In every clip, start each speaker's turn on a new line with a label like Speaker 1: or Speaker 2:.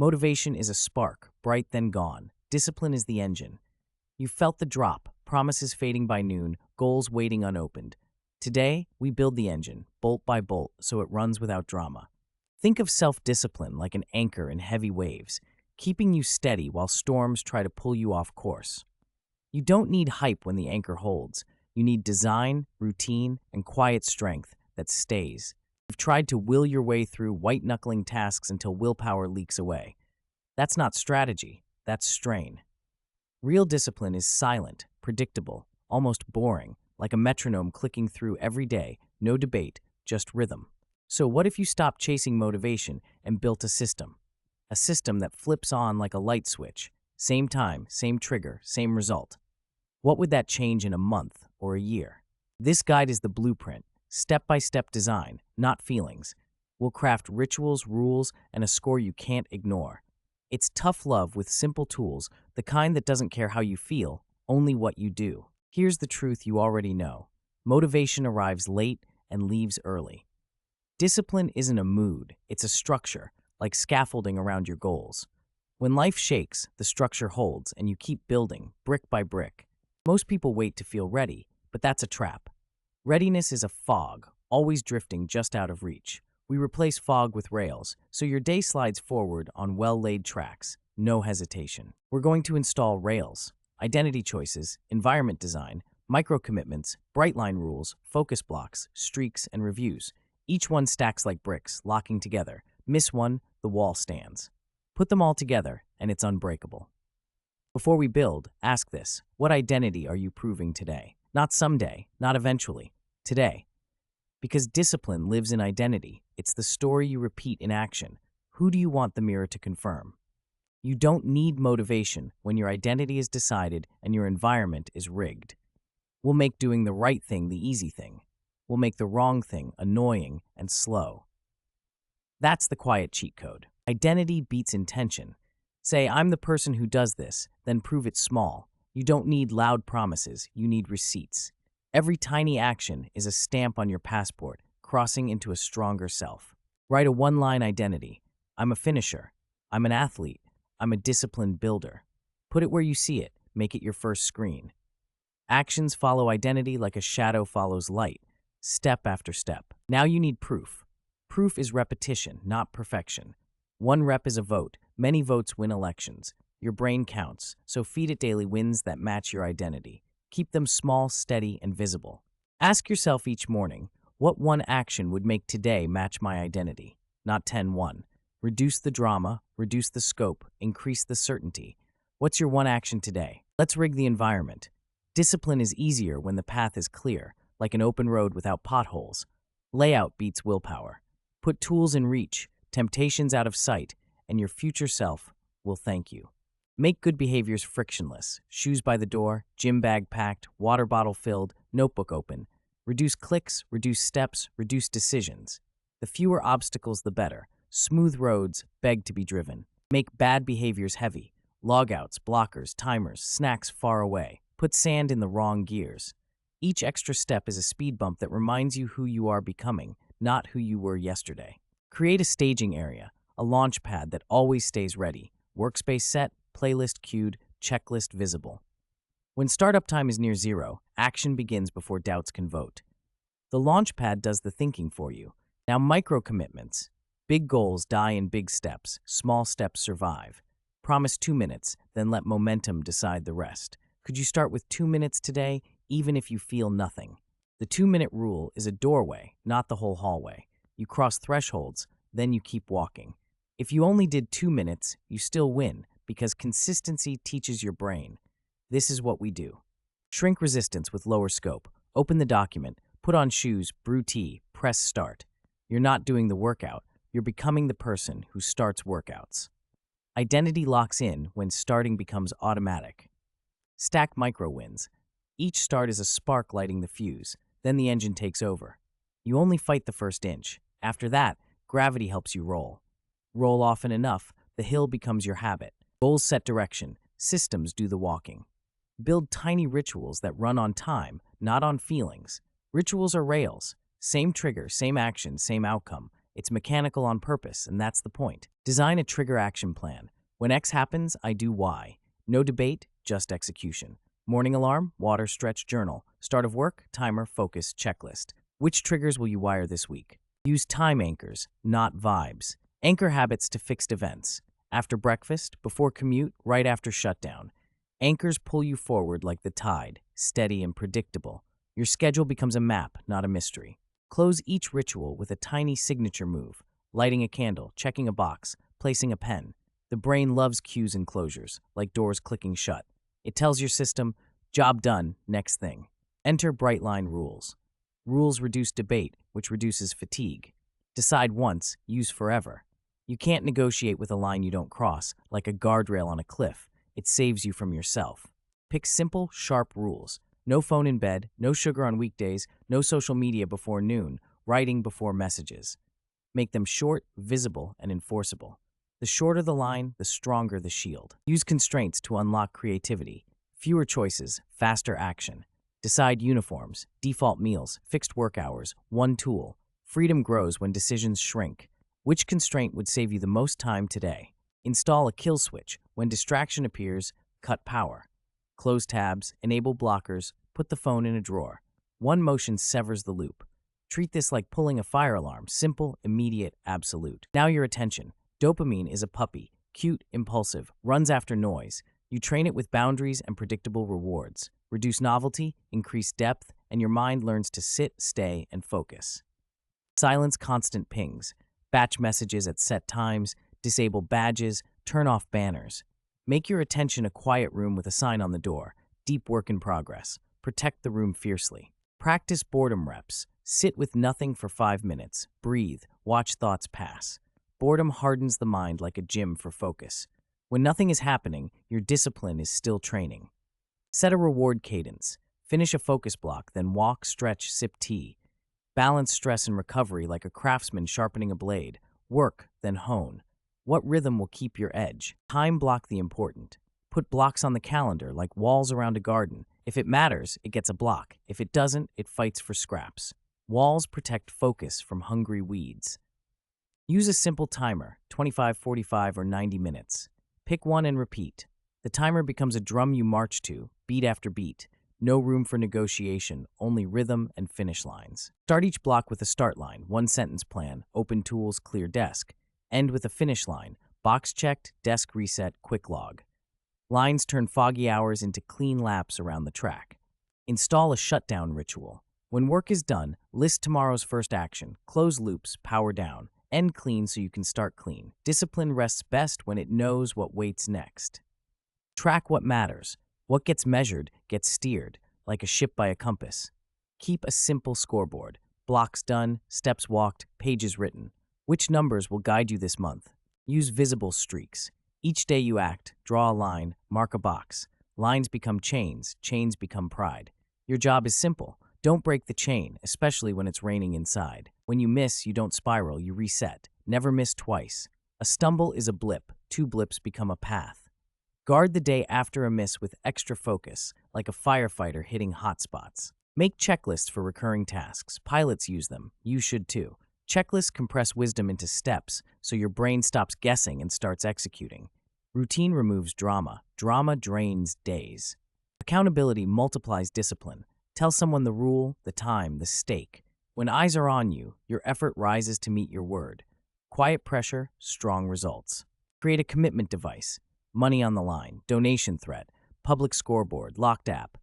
Speaker 1: Motivation is a spark, bright then gone. Discipline is the engine. You felt the drop, promises fading by noon, goals waiting unopened. Today, we build the engine, bolt by bolt, so it runs without drama. Think of self-discipline like an anchor in heavy waves, keeping you steady while storms try to pull you off course. You don't need hype when the anchor holds. You need design, routine, and quiet strength that stays. You've tried to will your way through white-knuckling tasks until willpower leaks away. That's not strategy, that's strain. Real discipline is silent, predictable, almost boring, like a metronome clicking through every day, no debate, just rhythm. So what if you stopped chasing motivation and built a system? A system that flips on like a light switch. Same time, same trigger, same result. What would that change in a month or a year? This guide is the blueprint, step-by-step design, not feelings. We'll craft rituals, rules, and a score you can't ignore. It's tough love with simple tools, the kind that doesn't care how you feel, only what you do. Here's the truth you already know. Motivation arrives late and leaves early. Discipline isn't a mood, it's a structure, like scaffolding around your goals. When life shakes, the structure holds and you keep building, brick by brick. Most people wait to feel ready, but that's a trap. Readiness is a fog, always drifting just out of reach. We replace fog with rails, so your day slides forward on well-laid tracks, no hesitation. We're going to install rails, identity choices, environment design, micro-commitments, bright line rules, focus blocks, streaks, and reviews. Each one stacks like bricks, locking together. Miss one, the wall stands. Put them all together, and it's unbreakable. Before we build, ask this: what identity are you proving today? Not someday, not eventually, today. Because discipline lives in identity. It's the story you repeat in action. Who do you want the mirror to confirm? You don't need motivation when your identity is decided and your environment is rigged. We'll make doing the right thing the easy thing. We'll make the wrong thing annoying and slow. That's the quiet cheat code. Identity beats intention. Say, I'm the person who does this, then prove it small. You don't need loud promises, you need receipts. Every tiny action is a stamp on your passport, crossing into a stronger self. Write a one-line identity. I'm a finisher. I'm an athlete. I'm a disciplined builder. Put it where you see it. Make it your first screen. Actions follow identity like a shadow follows light, step after step. Now you need proof. Proof is repetition, not perfection. One rep is a vote. Many votes win elections. Your brain counts, so feed it daily wins that match your identity. Keep them small, steady, and visible. Ask yourself each morning, what one action would make today match my identity? Not 10-1. Reduce the drama, reduce the scope, increase the certainty. What's your one action today? Let's rig the environment. Discipline is easier when the path is clear, like an open road without potholes. Layout beats willpower. Put tools in reach, temptations out of sight, and your future self will thank you. Make good behaviors frictionless. Shoes by the door, gym bag packed, water bottle filled, notebook open. Reduce clicks, reduce steps, reduce decisions. The fewer obstacles, the better. Smooth roads beg to be driven. Make bad behaviors heavy. Logouts, blockers, timers, snacks far away. Put sand in the wrong gears. Each extra step is a speed bump that reminds you who you are becoming, not who you were yesterday. Create a staging area, a launch pad that always stays ready. Workspace set, playlist queued, checklist visible. When startup time is near zero, action begins before doubts can vote. The launch pad does the thinking for you. Now micro commitments. Big goals die in big steps. Small steps survive. Promise 2 minutes, then let momentum decide the rest. Could you start with 2 minutes today, even if you feel nothing? The 2-minute rule is a doorway, not the whole hallway. You cross thresholds, then you keep walking. If you only did 2 minutes, you still win, because consistency teaches your brain. This is what we do. Shrink resistance with lower scope. Open the document, put on shoes, brew tea, press start. You're not doing the workout. You're becoming the person who starts workouts. Identity locks in when starting becomes automatic. Stack micro wins. Each start is a spark lighting the fuse, then the engine takes over. You only fight the first inch. After that, gravity helps you roll. Roll often enough, the hill becomes your habit. Goals set direction, systems do the walking. Build tiny rituals that run on time, not on feelings. Rituals are rails. Same trigger, same action, same outcome. It's mechanical on purpose, and that's the point. Design a trigger action plan. When X happens, I do Y. No debate, just execution. Morning alarm, water, stretch, journal. Start of work, timer, focus, checklist. Which triggers will you wire this week? Use time anchors, not vibes. Anchor habits to fixed events. After breakfast, before commute, right after shutdown. Anchors pull you forward like the tide, steady and predictable. Your schedule becomes a map, not a mystery. Close each ritual with a tiny signature move. Lighting a candle, checking a box, placing a pen. The brain loves cues and closures, like doors clicking shut. It tells your system, job done, next thing. Enter bright line rules. Rules reduce debate, which reduces fatigue. Decide once, use forever. You can't negotiate with a line you don't cross, like a guardrail on a cliff. It saves you from yourself. Pick simple, sharp rules. No phone in bed, no sugar on weekdays, no social media before noon, writing before messages. Make them short, visible, and enforceable. The shorter the line, the stronger the shield. Use constraints to unlock creativity. Fewer choices, faster action. Decide uniforms, default meals, fixed work hours, one tool. Freedom grows when decisions shrink. Which constraint would save you the most time today? Install a kill switch. When distraction appears, cut power. Close tabs, enable blockers, put the phone in a drawer. One motion severs the loop. Treat this like pulling a fire alarm, simple, immediate, absolute. Now your attention. Dopamine is a puppy, cute, impulsive, runs after noise. You train it with boundaries and predictable rewards. Reduce novelty, increase depth, and your mind learns to sit, stay, and focus. Silence constant pings. Batch messages at set times, disable badges, turn off banners. Make your attention a quiet room with a sign on the door. Deep work in progress. Protect the room fiercely. Practice boredom reps. Sit with nothing for 5 minutes. Breathe. Watch thoughts pass. Boredom hardens the mind like a gym for focus. When nothing is happening, your discipline is still training. Set a reward cadence. Finish a focus block, then walk, stretch, sip tea. Balance stress and recovery like a craftsman sharpening a blade. Work, then hone. What rhythm will keep your edge? Time block the important. Put blocks on the calendar like walls around a garden. If it matters, it gets a block. If it doesn't, it fights for scraps. Walls protect focus from hungry weeds. Use a simple timer, 25, 45, or 90 minutes. Pick one and repeat. The timer becomes a drum you march to, beat after beat. No room for negotiation, only rhythm and finish lines. Start each block with a start line, one-sentence plan, open tools, clear desk. End with a finish line, box checked, desk reset, quick log. Lines turn foggy hours into clean laps around the track. Install a shutdown ritual. When work is done, list tomorrow's first action, close loops, power down. End clean so you can start clean. Discipline rests best when it knows what waits next. Track what matters. What gets measured gets steered, like a ship by a compass. Keep a simple scoreboard. Blocks done, steps walked, pages written. Which numbers will guide you this month? Use visible streaks. Each day you act, draw a line, mark a box. Lines become chains, chains become pride. Your job is simple. Don't break the chain, especially when it's raining inside. When you miss, you don't spiral, you reset. Never miss twice. A stumble is a blip. 2 blips become a path. Guard the day after a miss with extra focus, like a firefighter hitting hot spots. Make checklists for recurring tasks. Pilots use them. You should too. Checklists compress wisdom into steps, so your brain stops guessing and starts executing. Routine removes drama. Drama drains days. Accountability multiplies discipline. Tell someone the rule, the time, the stake. When eyes are on you, your effort rises to meet your word. Quiet pressure, strong results. Create a commitment device. Money on the line, donation thread, public scoreboard, locked app.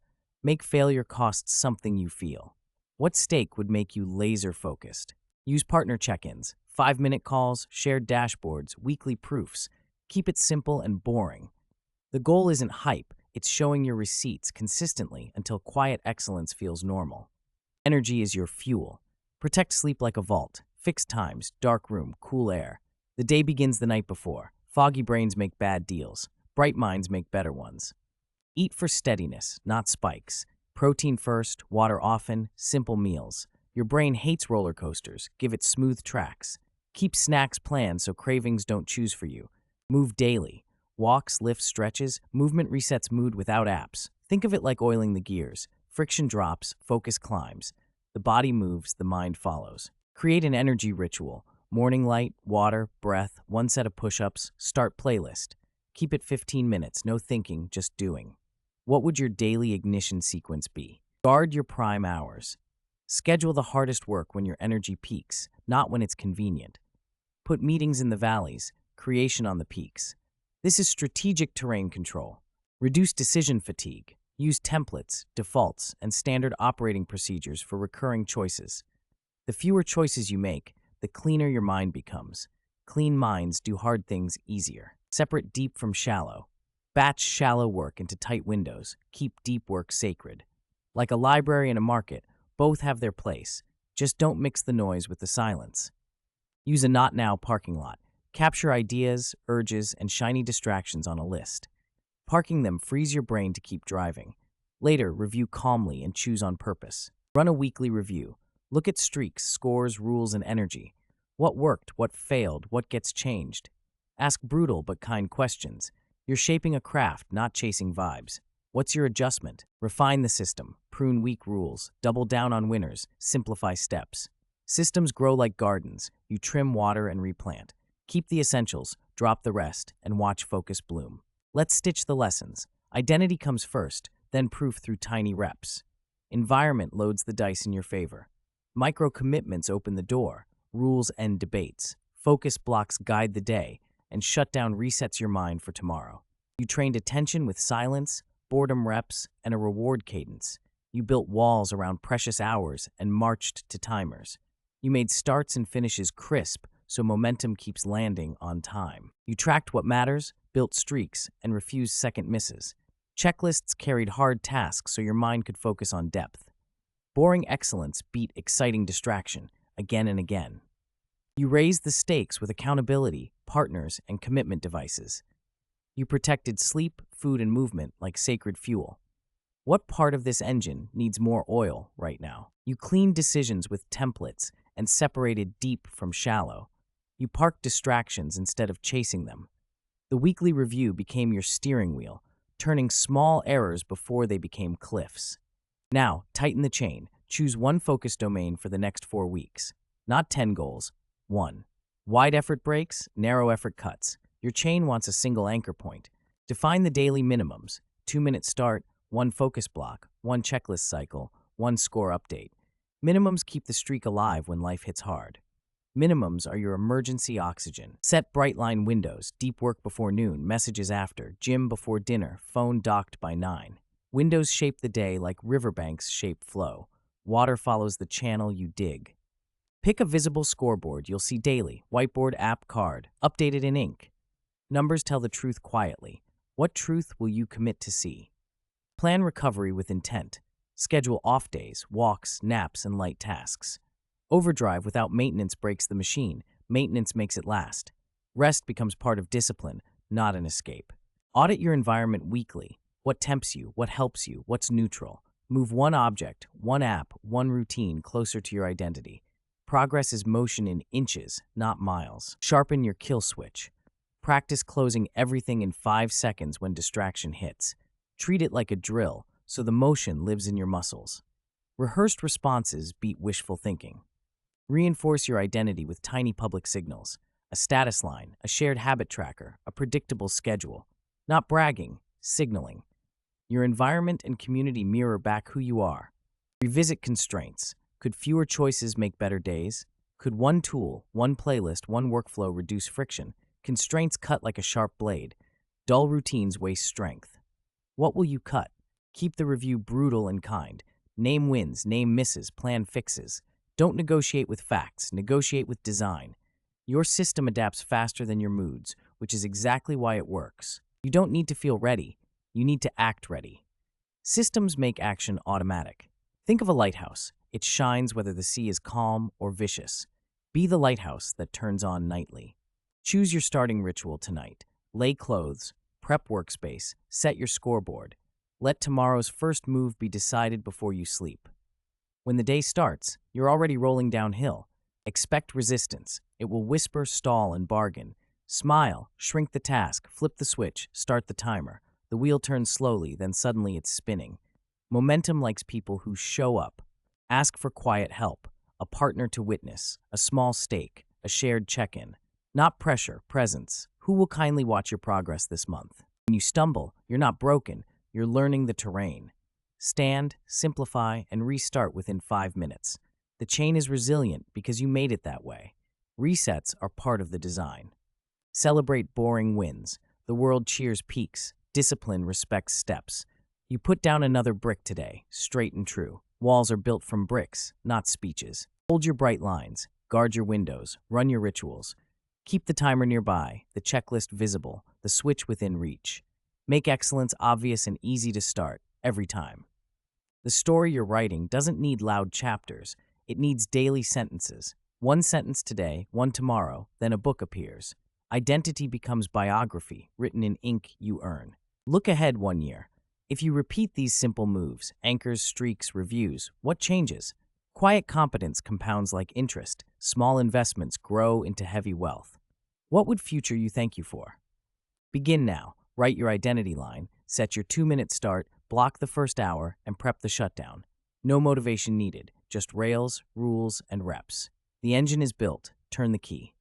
Speaker 1: Make failure cost something you feel. What stake would make you laser-focused? Use partner check-ins, 5-minute calls, shared dashboards, weekly proofs. Keep it simple and boring. The goal isn't hype, it's showing your receipts consistently until quiet excellence feels normal. Energy is your fuel. Protect sleep like a vault. Fixed times, dark room, cool air. The day begins the night before. Foggy brains make bad deals. Bright minds make better ones. Eat for steadiness, not spikes. Protein first, water often, simple meals. Your brain hates roller coasters. Give it smooth tracks. Keep snacks planned so cravings don't choose for you. Move daily. Walks, lifts, stretches. Movement resets mood without apps. Think of it like oiling the gears. Friction drops, focus climbs. The body moves, the mind follows. Create an energy ritual. Morning light, water, breath, one set of push-ups, start playlist. Keep it 15 minutes, no thinking, just doing. What would your daily ignition sequence be? Guard your prime hours. Schedule the hardest work when your energy peaks, not when it's convenient. Put meetings in the valleys, creation on the peaks. This is strategic terrain control. Reduce decision fatigue. Use templates, defaults, and standard operating procedures for recurring choices. The fewer choices you make, the cleaner your mind becomes. Clean minds do hard things easier. Separate deep from shallow. Batch shallow work into tight windows. Keep deep work sacred. Like a library and a market, both have their place. Just don't mix the noise with the silence. Use a not now parking lot. Capture ideas, urges, and shiny distractions on a list. Parking them frees your brain to keep driving. Later, review calmly and choose on purpose. Run a weekly review. Look at streaks, scores, rules, and energy. What worked, what failed, what gets changed? Ask brutal but kind questions. You're shaping a craft, not chasing vibes. What's your adjustment? Refine the system, prune weak rules, double down on winners, simplify steps. Systems grow like gardens. You trim, water, and replant. Keep the essentials, drop the rest, and watch focus bloom. Let's stitch the lessons. Identity comes first, then proof through tiny reps. Environment loads the dice in your favor. Micro commitments open the door. Rules end debates. Focus blocks guide the day, and shutdown resets your mind for tomorrow. You trained attention with silence, boredom reps, and a reward cadence. You built walls around precious hours and marched to timers. You made starts and finishes crisp, so momentum keeps landing on time. You tracked what matters, built streaks, and refused second misses. Checklists carried hard tasks so your mind could focus on depth. Boring excellence beat exciting distraction again and again. You raised the stakes with accountability, partners, and commitment devices. You protected sleep, food, and movement like sacred fuel. What part of this engine needs more oil right now? You cleaned decisions with templates and separated deep from shallow. You parked distractions instead of chasing them. The weekly review became your steering wheel, turning small errors before they became cliffs. Now, tighten the chain. Choose one focus domain for the next 4 weeks. Not 10 goals, 1. Wide effort breaks, narrow effort cuts. Your chain wants a single anchor point. Define the daily minimums. 2-minute start, 1 focus block, 1 checklist cycle, 1 score update. Minimums keep the streak alive when life hits hard. Minimums are your emergency oxygen. Set bright line windows, deep work before noon, messages after, gym before dinner, phone docked by 9. Windows shape the day like riverbanks shape flow. Water follows the channel you dig. Pick a visible scoreboard you'll see daily, whiteboard, app, card, updated in ink. Numbers tell the truth quietly. What truth will you commit to see? Plan recovery with intent. Schedule off days, walks, naps, and light tasks. Overdrive without maintenance breaks the machine. Maintenance makes it last. Rest becomes part of discipline, not an escape. Audit your environment weekly. What tempts you? What helps you? What's neutral? Move one object, one app, one routine closer to your identity. Progress is motion in inches, not miles. Sharpen your kill switch. Practice closing everything in 5 seconds when distraction hits. Treat it like a drill, so the motion lives in your muscles. Rehearsed responses beat wishful thinking. Reinforce your identity with tiny public signals. A status line, a shared habit tracker, a predictable schedule. Not bragging, signaling. Your environment and community mirror back who you are. Revisit constraints. Could fewer choices make better days? Could one tool, one playlist, one workflow reduce friction? Constraints cut like a sharp blade. Dull routines waste strength. What will you cut? Keep the review brutal and kind. Name wins, name misses, plan fixes. Don't negotiate with facts, negotiate with design. Your system adapts faster than your moods, which is exactly why it works. You don't need to feel ready. You need to act ready. Systems make action automatic. Think of a lighthouse. It shines whether the sea is calm or vicious. Be the lighthouse that turns on nightly. Choose your starting ritual tonight. Lay clothes, prep workspace, set your scoreboard. Let tomorrow's first move be decided before you sleep. When the day starts, you're already rolling downhill. Expect resistance. It will whisper, stall, and bargain. Smile, shrink the task, flip the switch, start the timer. The wheel turns slowly, then suddenly it's spinning. Momentum likes people who show up. Ask for quiet help, a partner to witness, a small stake, a shared check-in. Not pressure, presence. Who will kindly watch your progress this month? When you stumble, you're not broken, you're learning the terrain. Stand, simplify, and restart within 5 minutes. The chain is resilient because you made it that way. Resets are part of the design. Celebrate boring wins. The world cheers peaks. Discipline respects steps. You put down another brick today, straight and true. Walls are built from bricks, not speeches. Hold your bright lines. Guard your windows. Run your rituals. Keep the timer nearby, the checklist visible, the switch within reach. Make excellence obvious and easy to start, every time. The story you're writing doesn't need loud chapters. It needs daily sentences. One sentence today, one tomorrow, then a book appears. Identity becomes biography, written in ink you earn. Look ahead 1 year. If you repeat these simple moves, anchors, streaks, reviews, what changes? Quiet competence compounds like interest. Small investments grow into heavy wealth. What would future you thank you for? Begin now. Write your identity line, set your 2-minute start, block the first hour, and prep the shutdown. No motivation needed, just rails, rules, and reps. The engine is built. Turn the key.